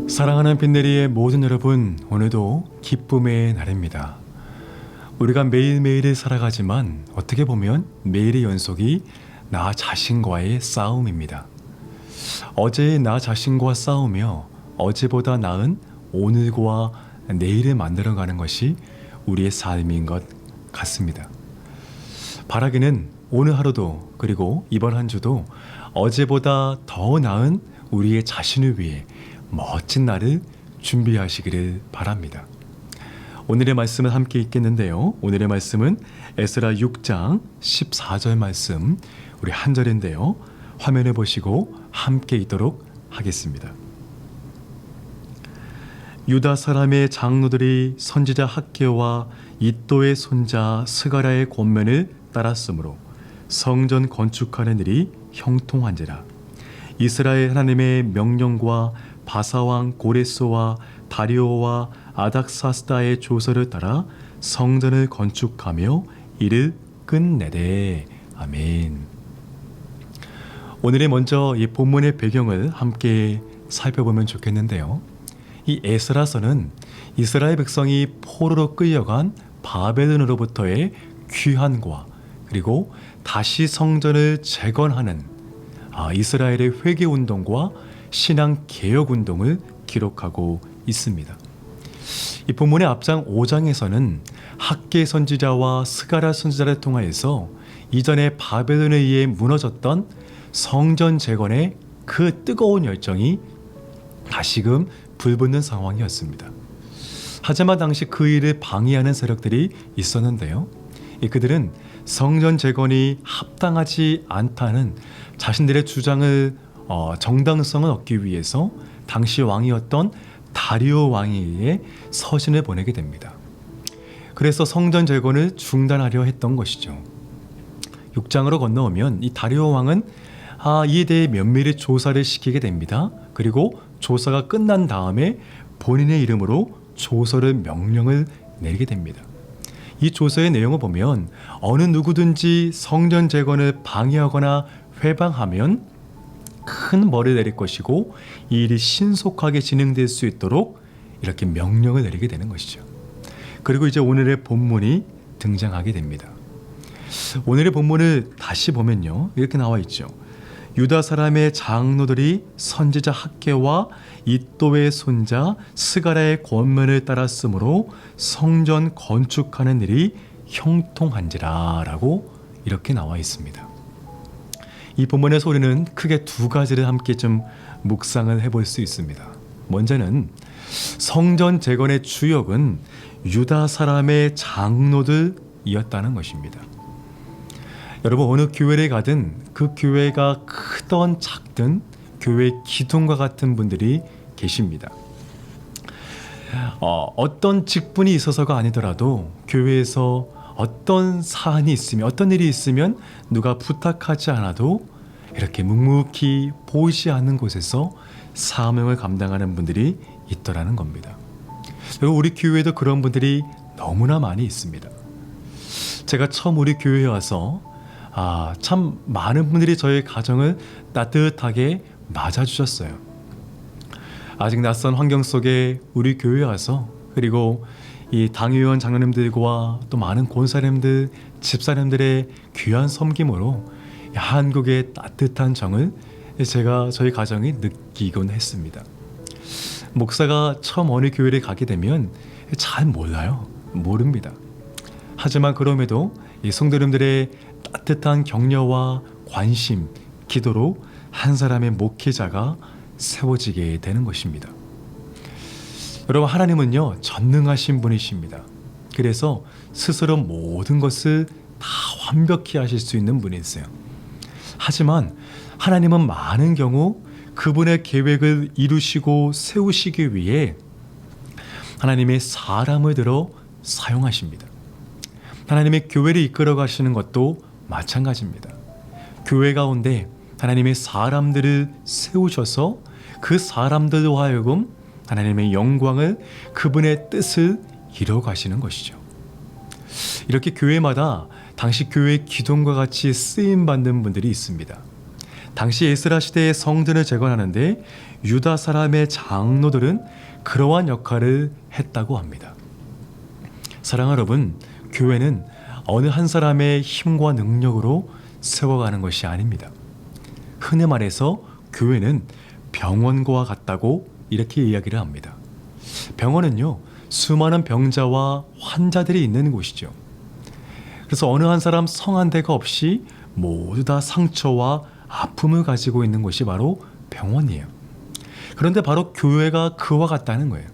사랑하는 빈내리의 모든 여러분, 오늘도 기쁨의 날입니다. 우리가 매일매일을 살아가지만 어떻게 보면 매일의 연속이 나 자신과의 싸움입니다. 어제의 나 자신과 싸우며 어제보다 나은 오늘과 내일을 만들어가는 것이 우리의 삶인 것 같습니다. 바라기는 오늘 하루도 그리고 이번 한 주도 어제보다 더 나은 우리의 자신을 위해 멋진 날을 준비하시기를 바랍니다. 오늘의 말씀을 함께 읽겠는데요. 오늘의 말씀은 에스라 6장 14절 말씀, 우리 한 절인데요. 화면을 보시고 함께 읽도록 하겠습니다. 유다 사람의 장로들이 선지자 학개와 이또의 손자 스가랴의 권면을 따랐으므로 성전 건축하는 일이 형통한지라. 이스라엘 하나님의 명령과 바사왕 고레스와 다리오와 아닥사스다의 조서를 따라 성전을 건축하며 이를 끝내되. 아멘. 오늘의 먼저 이 본문의 배경을 함께 살펴보면 좋겠는데요. 이 에스라서는 이스라엘 백성이 포로로 끌려간 바벨론으로부터의 귀환과 그리고 다시 성전을 재건하는 이스라엘의 회개운동과 신앙개혁운동을 기록하고 있습니다. 이 본문의 앞장 5장에서는 학개 선지자와 스가랴 선지자를 통하여서 이전에 바벨론에 의해 무너졌던 성전 재건의 그 뜨거운 열정이 다시금 불붙는 상황이었습니다. 하지만 당시 그 일을 방해하는 세력들이 있었는데요. 그들은 성전 재건이 합당하지 않다는 자신들의 주장을 정당성을 얻기 위해서 당시 왕이었던 다리오 왕에 의해 서신을 보내게 됩니다. 그래서 성전 재건을 중단하려 했던 것이죠. 6장으로 건너오면 이 다리오 왕은 이에 대해 면밀히 조사를 시키게 됩니다. 그리고 조사가 끝난 다음에 본인의 이름으로 조서를 명령을 내리게 됩니다. 이 조서의 내용을 보면 어느 누구든지 성전 재건을 방해하거나 회방하면 큰 벌을 내릴 것이고 이 일이 신속하게 진행될 수 있도록 이렇게 명령을 내리게 되는 것이죠. 그리고 이제 오늘의 본문이 등장하게 됩니다. 오늘의 본문을 다시 보면요, 이렇게 나와 있죠. 유다 사람의 장로들이 선지자 학개와 이또의 손자 스가랴의 권면을 따랐으므로 성전 건축하는 일이 형통한지라 라고 이렇게 나와 있습니다. 이 본문에서 우리는 크게 두 가지를 함께 좀 묵상을 해볼 수 있습니다. 먼저는 성전 재건의 주역은 유다 사람의 장로들이었다는 것입니다. 여러분, 어느 교회를 가든 그 교회가 크든 작든 교회 기둥과 같은 분들이 계십니다. 어떤 직분이 있어서가 아니더라도 교회에서 어떤 사안이 있으면, 어떤 일이 있으면 누가 부탁하지 않아도 이렇게 묵묵히 보이지 않는 곳에서 사명을 감당하는 분들이 있더라는 겁니다. 그리고 우리 교회에도 그런 분들이 너무나 많이 있습니다. 제가 처음 우리 교회에 와서 참 많은 분들이 저의 가정을 따뜻하게 맞아주셨어요. 아직 낯선 환경 속에 우리 교회에 와서, 그리고 이 당의원 장로님들과 또 많은 권사님들, 집사님들의 귀한 섬김으로 한국의 따뜻한 정을 저희 가정이 느끼곤 했습니다. 목사가 처음 어느 교회를 가게 되면 잘 몰라요. 모릅니다. 하지만 그럼에도 이 성도님들의 따뜻한 격려와 관심, 기도로 한 사람의 목회자가 세워지게 되는 것입니다. 여러분, 하나님은요, 전능하신 분이십니다. 그래서 스스로 모든 것을 다 완벽히 하실 수 있는 분이세요. 하지만 하나님은 많은 경우 그분의 계획을 이루시고 세우시기 위해 하나님의 사람을 들어 사용하십니다. 하나님의 교회를 이끌어 가시는 것도 마찬가지입니다. 교회 가운데 하나님의 사람들을 세우셔서 그 사람들로 하여금 하나님의 영광을, 그분의 뜻을 이뤄 가시는 것이죠. 이렇게 교회마다 당시 교회 기둥과 같이 쓰임받는 분들이 있습니다. 당시 에스라 시대의 성전을 재건하는데 유다 사람의 장로들은 그러한 역할을 했다고 합니다. 사랑하는 여러분, 교회는 어느 한 사람의 힘과 능력으로 세워가는 것이 아닙니다. 흔히 말해서 교회는 병원과 같다고 이렇게 이야기를 합니다. 병원은요, 수많은 병자와 환자들이 있는 곳이죠. 그래서 어느 한 사람 성 한 대가 없이 모두 다 상처와 아픔을 가지고 있는 곳이 바로 병원이에요. 그런데 바로 교회가 그와 같다는 거예요.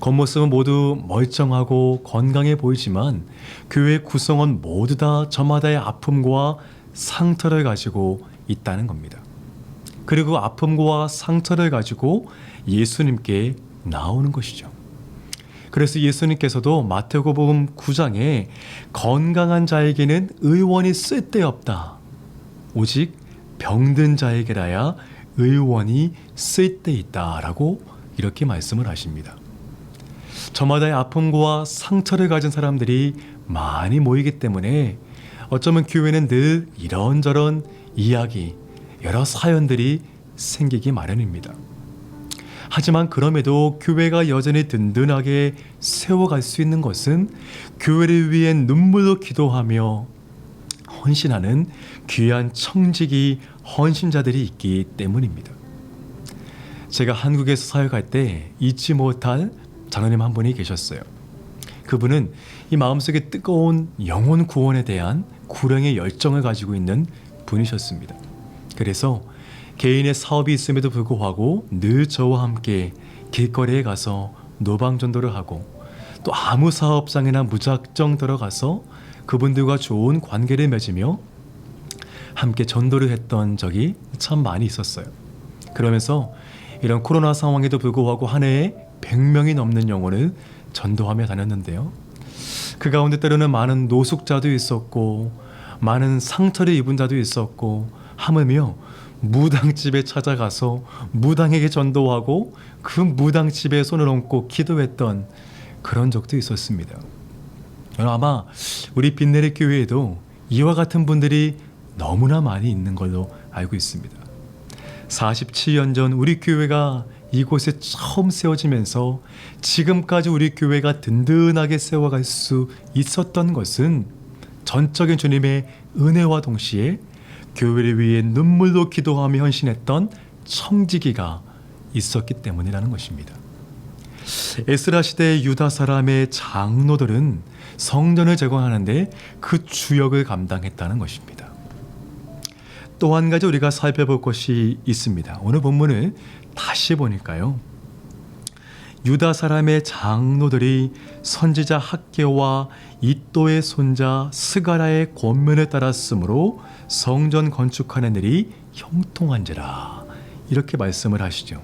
겉모습은 모두 멀쩡하고 건강해 보이지만 교회의 구성원 모두 다 저마다의 아픔과 상처를 가지고 있다는 겁니다. 그리고 아픔과 상처를 가지고 예수님께 나오는 것이죠. 그래서 예수님께서도 마태복음 9장에 건강한 자에게는 의원이 쓸데없다. 오직 병든 자에게라야 의원이 쓸데있다 라고 이렇게 말씀을 하십니다. 저마다의 아픔과 상처를 가진 사람들이 많이 모이기 때문에 어쩌면 교회는 늘 이런저런 이야기, 여러 사연들이 생기기 마련입니다. 하지만 그럼에도 교회가 여전히 든든하게 세워갈 수 있는 것은 교회를 위해 눈물로 기도하며 헌신하는 귀한 청지기 헌신자들이 있기 때문입니다. 제가 한국에서 사역할 때 잊지 못할 장로님 한 분이 계셨어요. 그분은 이 마음속에 뜨거운 영혼 구원에 대한 구령의 열정을 가지고 있는 분이셨습니다. 그래서 개인의 사업이 있음에도 불구하고 늘 저와 함께 길거리에 가서 노방전도를 하고 또 아무 사업장이나 무작정 들어가서 그분들과 좋은 관계를 맺으며 함께 전도를 했던 적이 참 많이 있었어요. 그러면서 이런 코로나 상황에도 불구하고 한 해에 100명이 넘는 영혼을 전도하며 다녔는데요. 그 가운데 때로는 많은 노숙자도 있었고 많은 상처를 입은 자도 있었고 하물며 무당집에 찾아가서 무당에게 전도하고 그 무당집에 손을 얹고 기도했던 그런 적도 있었습니다. 아마 우리 빛내리 교회에도 이와 같은 분들이 너무나 많이 있는 걸로 알고 있습니다. 47년 전 우리 교회가 이곳에 처음 세워지면서 지금까지 우리 교회가 든든하게 세워갈 수 있었던 것은 전적인 주님의 은혜와 동시에 교회를 위해 눈물로 기도하며 헌신했던 청지기가 있었기 때문이라는 것입니다. 에스라 시대의 유다 사람의 장로들은 성전을 재건하는데 그 주역을 감당했다는 것입니다. 또 한 가지 우리가 살펴볼 것이 있습니다. 오늘 본문을 다시 보니까요. 유다 사람의 장로들이 선지자 학개와 이또의 손자 스가랴의 권면을 따랐으므로 성전 건축하는 일이 형통한지라 이렇게 말씀을 하시죠.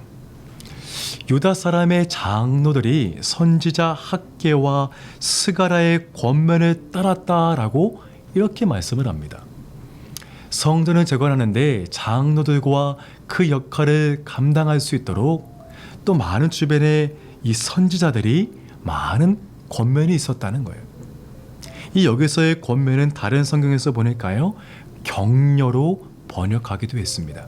유다 사람의 장로들이 선지자 학개와 스가랴의 권면을 따랐다라고 이렇게 말씀을 합니다. 성전을 재건하는데 장로들과 그 역할을 감당할 수 있도록 또 많은 주변에 이 선지자들이 많은 권면이 있었다는 거예요. 이 여기서의 권면은 다른 성경에서 보니까요, 격려로 번역하기도 했습니다.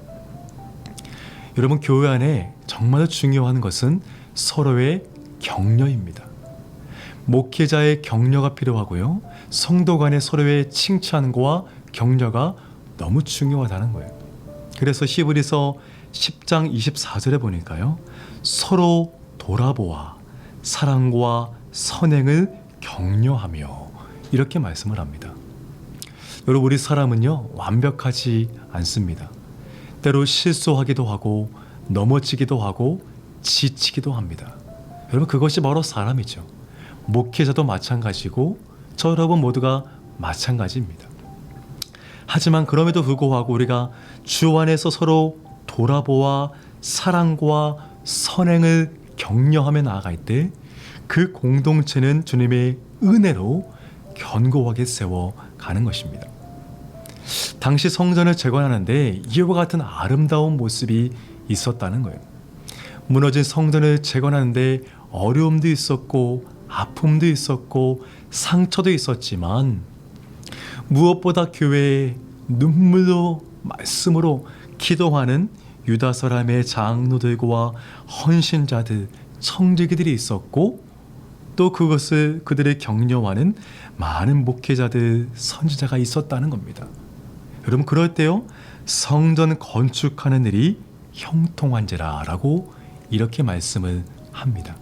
여러분, 교회 안에 정말 중요한 것은 서로의 격려입니다. 목회자의 격려가 필요하고요, 성도 간의 서로의 칭찬과 격려가 너무 중요하다는 거예요. 그래서 히브리서 10장 24절에 보니까요, 서로 돌아보아 사랑과 선행을 격려하며 이렇게 말씀을 합니다. 여러분, 우리 사람은요, 완벽하지 않습니다. 때로 실수하기도 하고 넘어지기도 하고 지치기도 합니다. 여러분, 그것이 바로 사람이죠. 목회자도 마찬가지고 저 여러분 모두가 마찬가지입니다. 하지만 그럼에도 불구하고 우리가 주 안에서 서로 돌아보아 사랑과 선행을 격려하며 나아갈 때 그 공동체는 주님의 은혜로 견고하게 세워가는 것입니다. 당시 성전을 재건하는데 이와 같은 아름다운 모습이 있었다는 거예요. 무너진 성전을 재건하는데 어려움도 있었고 아픔도 있었고 상처도 있었지만 무엇보다 교회에 눈물로 말씀으로 기도하는 유다 사람의 장로들과 헌신자들, 청지기들이 있었고, 또 그것을 그들의 격려하는 많은 목회자들, 선지자가 있었다는 겁니다. 여러분, 그럴 때요, 성전 건축하는 일이 형통한지라 라고 이렇게 말씀을 합니다.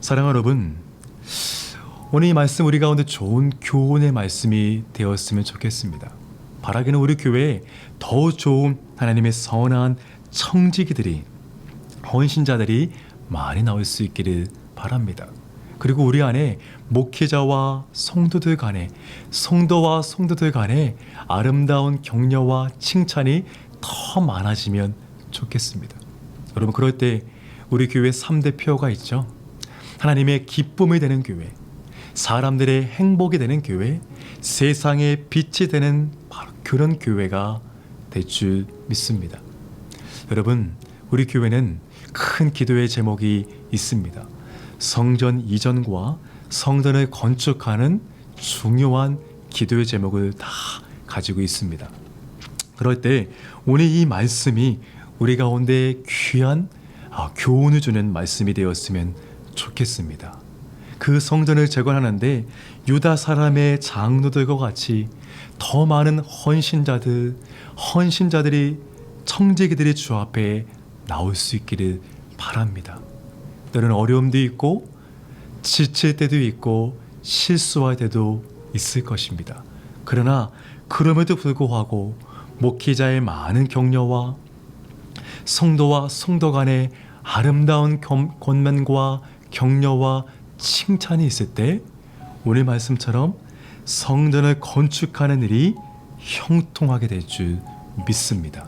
사랑하는 여러분, 오늘 이 말씀 우리 가운데 좋은 교훈의 말씀이 되었으면 좋겠습니다. 바라기는 우리 교회에 더 좋은 하나님의 선한 청지기들이, 헌신자들이 많이 나올 수 있기를 바랍니다. 그리고 우리 안에 목회자와 성도들 간에, 성도와 성도들 간에 아름다운 격려와 칭찬이 더 많아지면 좋겠습니다. 여러분, 그럴 때 우리 교회 3대 표어가 있죠. 하나님의 기쁨이 되는 교회, 사람들의 행복이 되는 교회, 세상의 빛이 되는 바로 그런 교회가 될 줄 믿습니다. 여러분, 우리 교회는 큰 기도의 제목이 있습니다. 성전 이전과 성전을 건축하는 중요한 기도의 제목을 다 가지고 있습니다. 그럴 때 오늘 이 말씀이 우리 가운데 귀한 교훈을 주는 말씀이 되었으면 좋겠습니다. 그 성전을 재건하는데 유다 사람의 장로들과 같이 더 많은 헌신자들이, 청지기들이 주 앞에 나올 수 있기를 바랍니다. 때로는 어려움도 있고 지칠 때도 있고 실수할 때도 있을 것입니다. 그러나 그럼에도 불구하고 목회자의 많은 격려와 성도와 성도 간의 아름다운 권면과 격려와 칭찬이 있을 때 오늘 말씀처럼 성전을 건축하는 일이 형통하게 될 줄 믿습니다.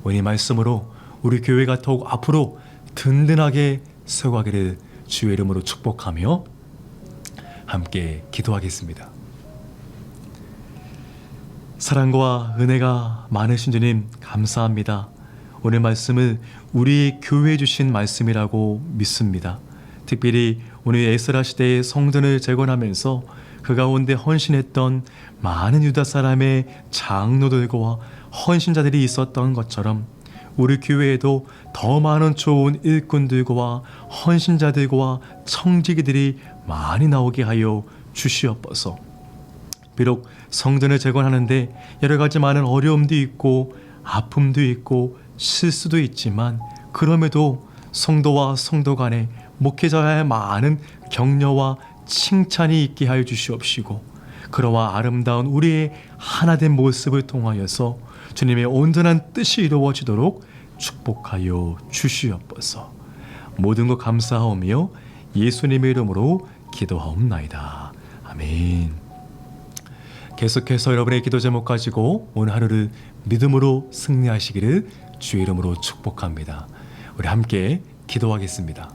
오늘 말씀으로 우리 교회가 더욱 앞으로 든든하게 세워가기를 주의 이름으로 축복하며 함께 기도하겠습니다. 사랑과 은혜가 많으신 주님, 감사합니다. 오늘 말씀을 우리 교회에 주신 말씀이라고 믿습니다. 특별히 오늘 에스라 시대의 성전을 재건하면서 그 가운데 헌신했던 많은 유다 사람의 장로들과 헌신자들이 있었던 것처럼 우리 교회에도 더 많은 좋은 일꾼들과 헌신자들과 청지기들이 많이 나오게 하여 주시옵소서. 비록 성전을 재건하는데 여러 가지 많은 어려움도 있고 아픔도 있고 실수도 있지만, 그럼에도 성도와 성도 간에 목회자의 많은 격려와 칭찬이 있게 하여 주시옵시고, 그러와 아름다운 우리의 하나된 모습을 통하여서 주님의 온전한 뜻이 이루어지도록 축복하여 주시옵소서. 모든 것 감사하오며 예수님의 이름으로 기도하옵나이다. 아멘. 계속해서 여러분의 기도 제목 가지고 오늘 하루를 믿음으로 승리하시기를 주의 이름으로 축복합니다. 우리 함께 기도하겠습니다.